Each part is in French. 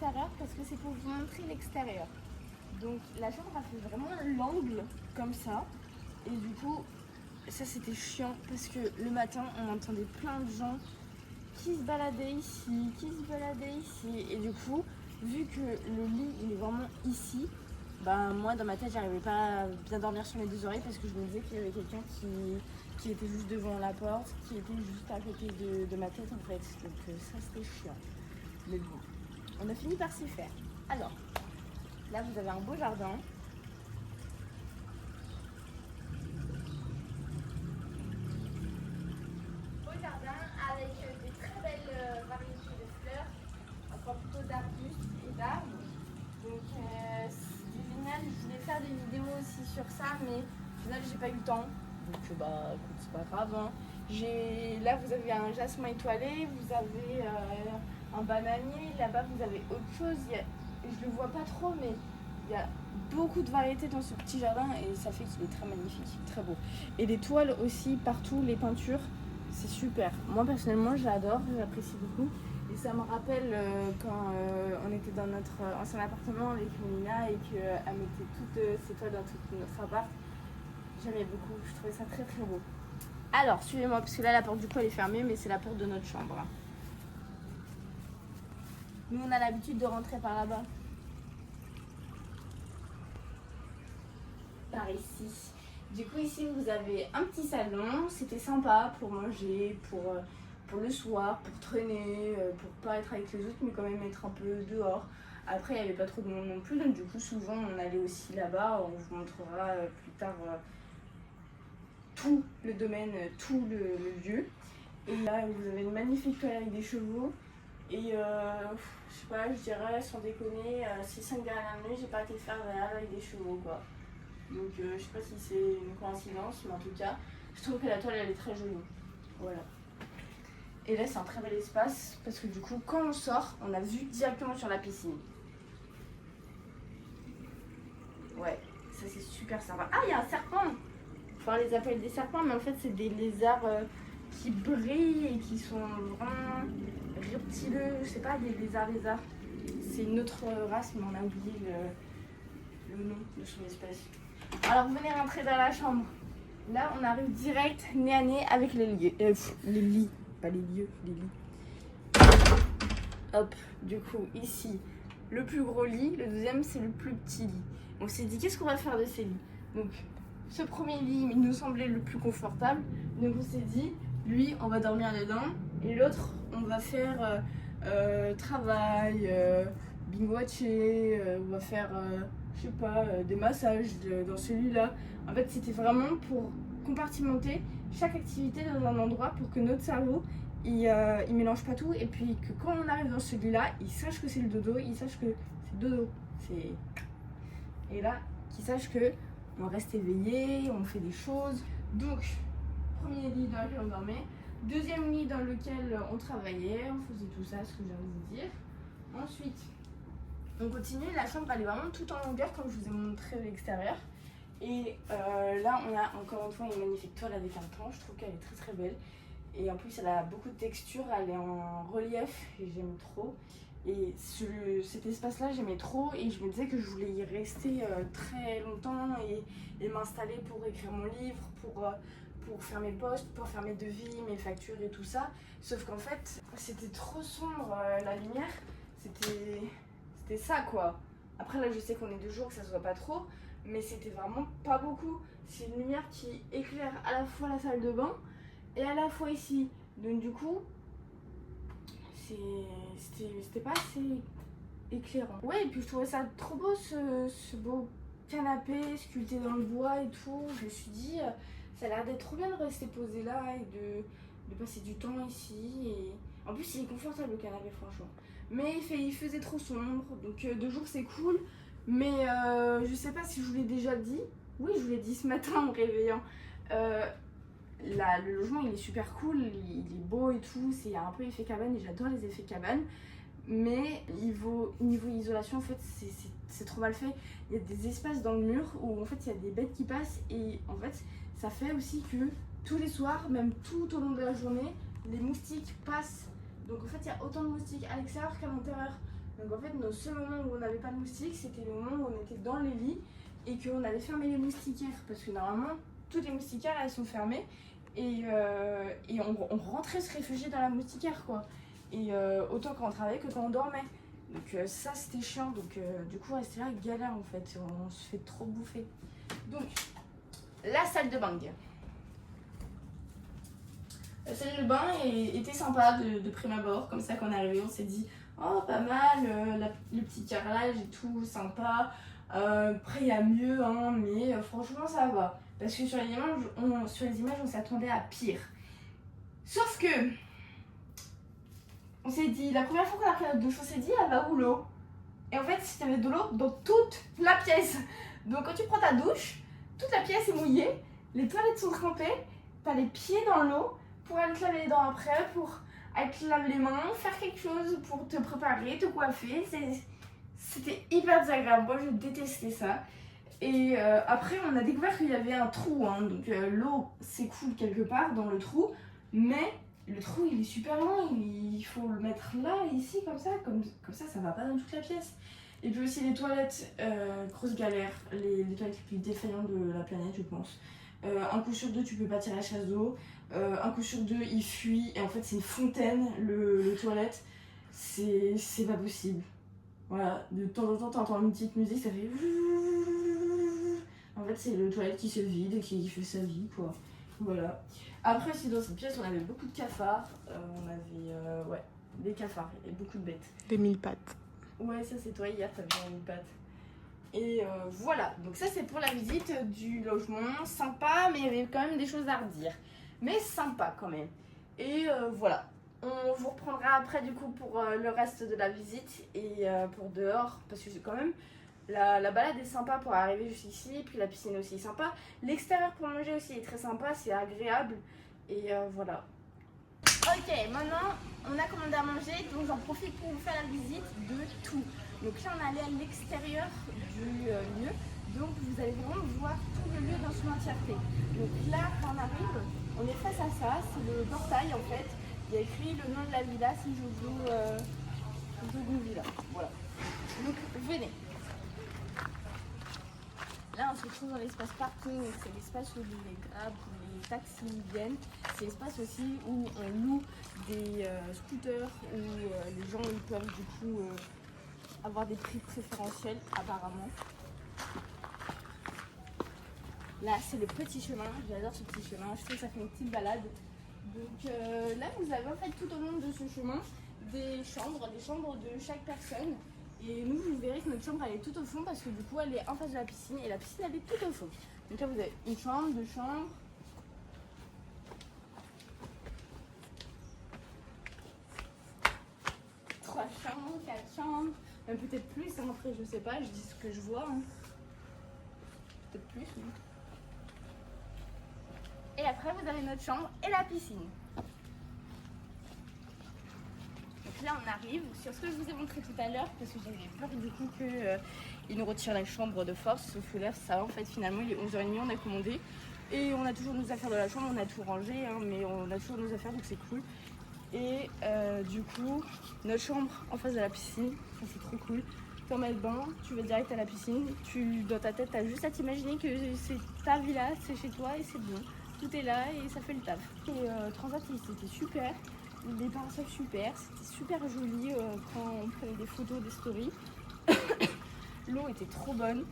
l'extérieur parce que c'est pour vous montrer l'extérieur. Donc la chambre a fait vraiment l'angle comme ça. Et du coup, ça c'était chiant parce que le matin, on entendait plein de gens qui se baladaient ici, qui se baladaient ici. Et du coup, vu que le lit il est vraiment ici, ben moi dans ma tête j'arrivais pas à bien dormir sur mes deux oreilles parce que je me disais qu'il y avait quelqu'un qui était juste devant la porte, qui était juste à côté de ma tête en fait. Donc ça c'était chiant. Mais bon, on a fini par s'y faire. Alors, là vous avez un beau jardin. Beau jardin avec des très belles variétés de fleurs, enfin plutôt d'arbustes et d'arbres. Donc c'est génial, je voulais faire des vidéos aussi sur ça, mais au final j'ai pas eu le temps. Donc bah écoute, c'est pas grave. Hein. Là vous avez un jasmin étoilé, vous avez un bananier, là-bas vous avez autre chose. Je le vois pas trop, mais il y a beaucoup de variétés dans ce petit jardin et ça fait qu'il est très magnifique, très beau. Et les toiles aussi partout, les peintures, c'est super. Moi personnellement j'adore, j'apprécie beaucoup. Et ça me rappelle quand on était dans notre ancien appartement avec Mélina et qu'elle mettait toutes ses toiles dans tout notre appart. J'aimais beaucoup, je trouvais ça très très beau. Alors, suivez-moi, parce que là la porte du coup elle est fermée, mais c'est la porte de notre chambre. Nous on a l'habitude de rentrer par là-bas. Par ici. Du coup ici vous avez un petit salon, c'était sympa pour manger, pour le soir, pour traîner, pour pas être avec les autres mais quand même être un peu dehors. Après il n'y avait pas trop de monde non plus, donc du coup souvent on allait aussi là-bas, on vous montrera plus tard tout le domaine, tout le lieu. Et là vous avez une magnifique toile avec des chevaux et je sais pas, je dirais sans déconner, ces 5 dernières nuits j'ai pas été faire avec des chevaux quoi. Donc je sais pas si c'est une coïncidence, mais en tout cas, je trouve que la toile elle est très jolie. Voilà. Et là c'est un très bel espace parce que du coup quand on sort, on a vue directement sur la piscine. Ouais, ça c'est super sympa. Ah il y a un serpent. Enfin on les appelle des serpents, mais en fait c'est des lézards qui brillent et qui sont vraiment reptileux. Je sais pas, des lézards. C'est une autre race, mais on a oublié le nom de son espèce. Alors vous venez rentrer dans la chambre. Là on arrive direct nez à nez avec les lits. Les lits, pas les lieux, les lits. Hop, du coup ici le plus gros lit, le deuxième c'est le plus petit lit. On s'est dit qu'est-ce qu'on va faire de ces lits. Donc ce premier lit il nous semblait le plus confortable. Donc on s'est dit lui on va dormir dedans et l'autre on va faire travail, binge-watcher, on va faire je sais pas, des massages dans celui-là. En fait, c'était vraiment pour compartimenter chaque activité dans un endroit pour que notre cerveau, il mélange pas tout et puis que quand on arrive dans celui-là, il sache que c'est le dodo, il sache que c'est dodo. Et là, qu'il sache que on reste éveillé, on fait des choses. Donc, premier lit dans lequel on dormait. Deuxième lit dans lequel on travaillait, on faisait tout ça, ce que j'ai envie de dire. Ensuite, on continue, la chambre elle est vraiment tout en longueur comme je vous ai montré l'extérieur. Et là on a encore une fois une magnifique toile avec un pan, je trouve qu'elle est très très belle. Et en plus elle a beaucoup de texture, elle est en relief et j'aime trop. Et cet espace là j'aimais trop et je me disais que je voulais y rester très longtemps et m'installer pour écrire mon livre, pour faire mes posts, pour faire mes devis, mes factures et tout ça. Sauf qu'en fait c'était trop sombre, la lumière, c'était ça quoi. Après là je sais qu'on est de jour que ça se voit pas trop, mais c'était vraiment pas beaucoup. C'est une lumière qui éclaire à la fois la salle de bain et à la fois ici. Donc du coup, c'était pas assez éclairant. Ouais, et puis je trouvais ça trop beau ce beau canapé sculpté dans le bois et tout. Je me suis dit, ça a l'air d'être trop bien de rester posé là et de passer du temps ici. Et en plus il est confortable le canapé franchement. Mais il faisait trop sombre, donc de jour c'est cool. Mais je sais pas si je vous l'ai déjà dit. Oui, je vous l'ai dit ce matin en me réveillant. Le logement il est super cool, il est beau et tout. C'est un peu effet cabane et j'adore les effets cabane. Mais niveau isolation, en fait, c'est trop mal fait. Il y a des espaces dans le mur où en fait il y a des bêtes qui passent. Et en fait, ça fait aussi que tous les soirs, même tout au long de la journée, les moustiques passent. Donc en fait il y a autant de moustiques à l'extérieur qu'à l'intérieur. Donc en fait, nos seuls moments où on n'avait pas de moustiques, c'était le moment où on était dans les lits et qu'on avait fermé les moustiquaires. Parce que normalement, toutes les moustiquaires, elles sont fermées. Et on rentrait se réfugier dans la moustiquaire, quoi. Et autant quand on travaillait que quand on dormait. Donc ça, c'était chiant. Donc du coup, rester là, galère en fait. On se fait trop bouffer. Donc, la salle de bain. La salle de bain était sympa de prime abord. Comme ça, quand on est arrivé, on s'est dit oh, pas mal, le petit carrelage et tout, sympa. Après, il y a mieux, hein, mais franchement, ça va. Parce que sur les images, on s'attendait à pire. Sauf que, on s'est dit, la première fois qu'on a pris la douche, on s'est dit, elle va où l'eau? Et en fait, il y avait de l'eau dans toute la pièce. Donc, quand tu prends ta douche, toute la pièce est mouillée, les toilettes sont trempées, t'as les pieds dans l'eau pour aller te laver les dents après, pour aller te laver les mains, faire quelque chose pour te préparer, te coiffer. C'était hyper désagréable. Moi, je détestais ça. Et après, on a découvert qu'il y avait un trou. Hein. Donc, l'eau s'écoule quelque part dans le trou. Mais le trou, il est super loin. Il faut le mettre là, ici, comme ça. Comme ça, ça va pas dans toute la pièce. Et puis aussi, les toilettes, grosse galère. Les toilettes les plus défaillantes de la planète, je pense. Un coup sur deux, tu peux pas tirer la chasse d'eau. Un coup sur deux, il fuit. Et en fait, c'est une fontaine, le toilette. C'est pas possible. Voilà, de temps en temps, t'entends une petite musique, ça fait... En fait, c'est le toilette qui se vide et qui fait sa vie, quoi. Voilà. Après, si dans cette pièce, on avait beaucoup de cafards. On avait, ouais, des cafards et beaucoup de bêtes. Des mille pattes. Ouais, ça c'est toi, hier, t'as vu une patte. Et voilà, donc ça c'est pour la visite du logement. Sympa, mais il y avait quand même des choses à redire. Mais sympa quand même. Et voilà. On vous reprendra après du coup pour le reste de la visite et pour dehors. Parce que c'est quand même... La balade est sympa pour arriver jusqu'ici. Puis la piscine aussi est sympa. L'extérieur pour manger aussi est très sympa. C'est agréable. Et voilà. Ok, maintenant on a commandé à manger. Donc j'en profite pour vous faire la visite de tout. Donc là on est allé à l'extérieur du lieu. Donc vous allez vraiment voir tout le lieu dans son entièreté. Donc là quand on arrive, on est face à ça. C'est le portail en fait. Il y a écrit le nom de la villa si je vous villa. Voilà. Donc venez. Là on se trouve dans l'espace parking. C'est l'espace où les grabs, où les taxis viennent. C'est l'espace aussi où on loue des scooters où les gens ils peuvent du coup avoir des prix préférentiels apparemment. Là c'est le petit chemin. J'adore ce petit chemin. Je trouve que ça fait une petite balade. Donc là, vous avez en fait tout au long de ce chemin des chambres de chaque personne. Et nous, vous verrez que notre chambre, elle est tout au fond parce que du coup, elle est en face de la piscine et la piscine, elle est tout au fond. Donc là, vous avez une chambre, deux chambres. Trois chambres, quatre chambres, même peut-être plus. Hein, après, je sais pas, je dis ce que je vois. Hein. Peut-être plus, oui. Et après, vous avez notre chambre et la piscine. Donc là, on arrive sur ce que je vous ai montré tout à l'heure, parce que j'avais peur du coup qu'ils nous retirent la chambre de force. Sauf que là, ça va en fait, finalement, il est 11h30, on a commandé. Et on a toujours nos affaires de la chambre, on a tout rangé, hein, mais on a toujours nos affaires, donc c'est cool. Et du coup, notre chambre en face de la piscine, ça c'est trop cool. Tu en mets le bain, tu vas direct à la piscine. Dans ta tête, tu as juste à t'imaginer que c'est ta villa, c'est chez toi et c'est bon. Tout est là et ça fait le taf. Et Transat, c'était super. Les parasols super. C'était super joli quand on prenait des photos, des stories. L'eau était trop bonne.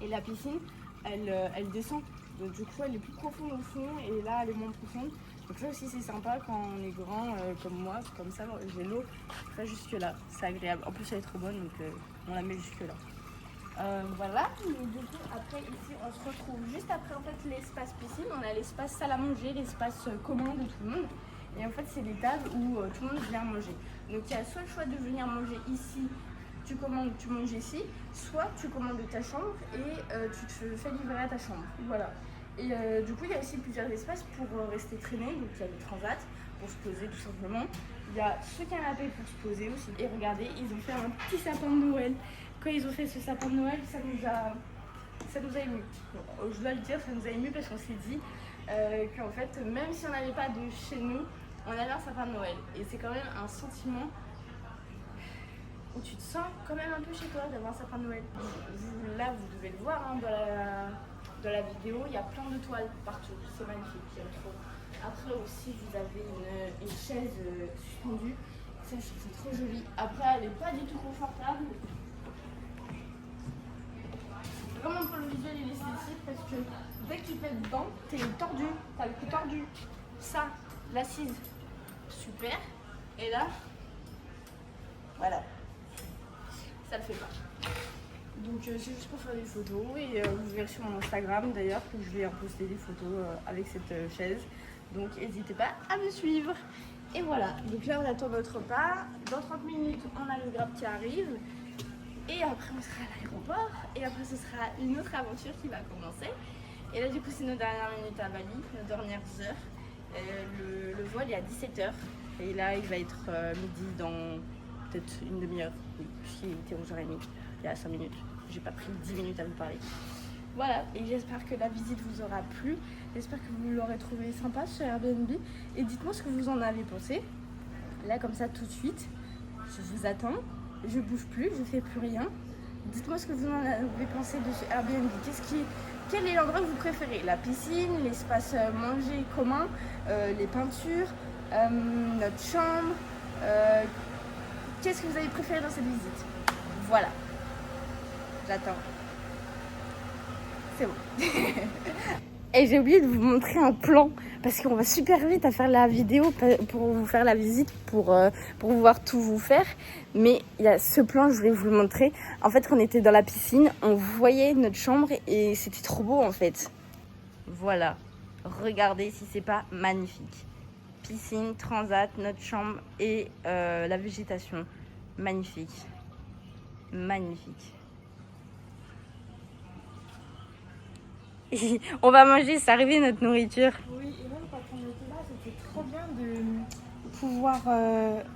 Et la piscine, elle descend. Donc du coup, elle est plus profonde au fond et là, elle est moins profonde. Donc ça aussi, c'est sympa quand on est grand comme moi. Comme ça, j'ai l'eau pas jusque là. C'est agréable. En plus, elle est trop bonne, donc on la met jusque là. Voilà, et du coup après ici on se retrouve juste après en fait l'espace piscine, on a l'espace salle à manger, l'espace commun de tout le monde et en fait c'est des tables où tout le monde vient manger. Donc il y a soit le choix de venir manger ici, tu commandes, tu manges ici, soit tu commandes de ta chambre et tu te fais livrer à ta chambre, voilà. Et du coup il y a aussi plusieurs espaces pour rester traîné, donc il y a le transat pour se poser tout simplement, il y a ce canapé pour se poser aussi et regardez ils ont fait un petit sapin de Noël. Quand ils ont fait ce sapin de Noël, ça nous a émus. Bon, je dois le dire, ça nous a émus parce qu'on s'est dit qu'en fait, même si on n'avait pas de chez nous, on avait un sapin de Noël. Et c'est quand même un sentiment où tu te sens quand même un peu chez toi d'avoir un sapin de Noël. Là, vous devez le voir hein, dans la vidéo, il y a plein de toiles partout. C'est magnifique, j'aime trop. Après aussi, vous avez une chaise suspendue. Ça, je trouve ça trop joli. Après, elle n'est pas du tout confortable. Vraiment pour le visuel et l'esthétique parce que dès que tu te mets dedans, t'es tordu, t'as le cou tordu. Ça, l'assise, super. Et là, voilà, ça le fait pas. Donc c'est juste pour faire des photos et vous verrez sur mon Instagram d'ailleurs que je vais poster des photos avec cette chaise. Donc n'hésitez pas à me suivre. Et voilà, donc là on attend notre repas. Dans 30 minutes, on a le Grab qui arrive. Et après on sera à l'aéroport. Et après ce sera une autre aventure qui va commencer. Et là du coup c'est nos dernières minutes à Bali, nos dernières heures. Le vol est à 17h. Et là il va être midi dans peut-être une demi-heure. Oui, puisqu'il était 11h30, il y a 5 minutes. J'ai pas pris 10 minutes à vous parler. Voilà, et j'espère que la visite vous aura plu. J'espère que vous l'aurez trouvé sympa sur Airbnb. Et dites-moi ce que vous en avez pensé. Là, comme ça, tout de suite, je vous attends. Je bouge plus, je fais plus rien. Dites-moi ce que vous en avez pensé de ce Airbnb. Quel est l'endroit que vous préférez? La piscine, l'espace manger commun, les peintures, notre chambre. Qu'est-ce que vous avez préféré dans cette visite? Voilà. J'attends. C'est bon. Et j'ai oublié de vous montrer un plan parce qu'on va super vite à faire la vidéo pour vous faire la visite, pour pouvoir tout vous faire. Mais il y a ce plan, je voulais vous le montrer. En fait, on était dans la piscine, on voyait notre chambre et c'était trop beau en fait. Voilà. Regardez si c'est pas magnifique. Piscine, transat, notre chambre et la végétation. Magnifique. Magnifique. On va manger, c'est arrivé notre nourriture. Oui, et même quand on était là, c'était trop bien de pouvoir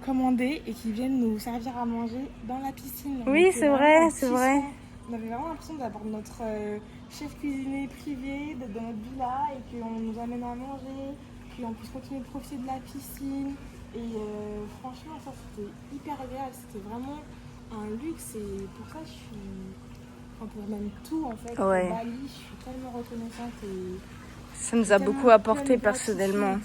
commander et qu'ils viennent nous servir à manger dans la piscine. Oui, c'est vrai, c'est vrai. On avait vraiment l'impression d'avoir notre chef cuisinier privé, d'être dans notre villa et qu'on nous amène à manger, qu'on puisse continuer de profiter de la piscine. Et franchement, ça c'était hyper agréable, c'était vraiment un luxe et pour ça je suis... pour même tout en fait, Ouais. Bali, je suis tellement reconnaissante et ça nous a beaucoup apporté personnellement.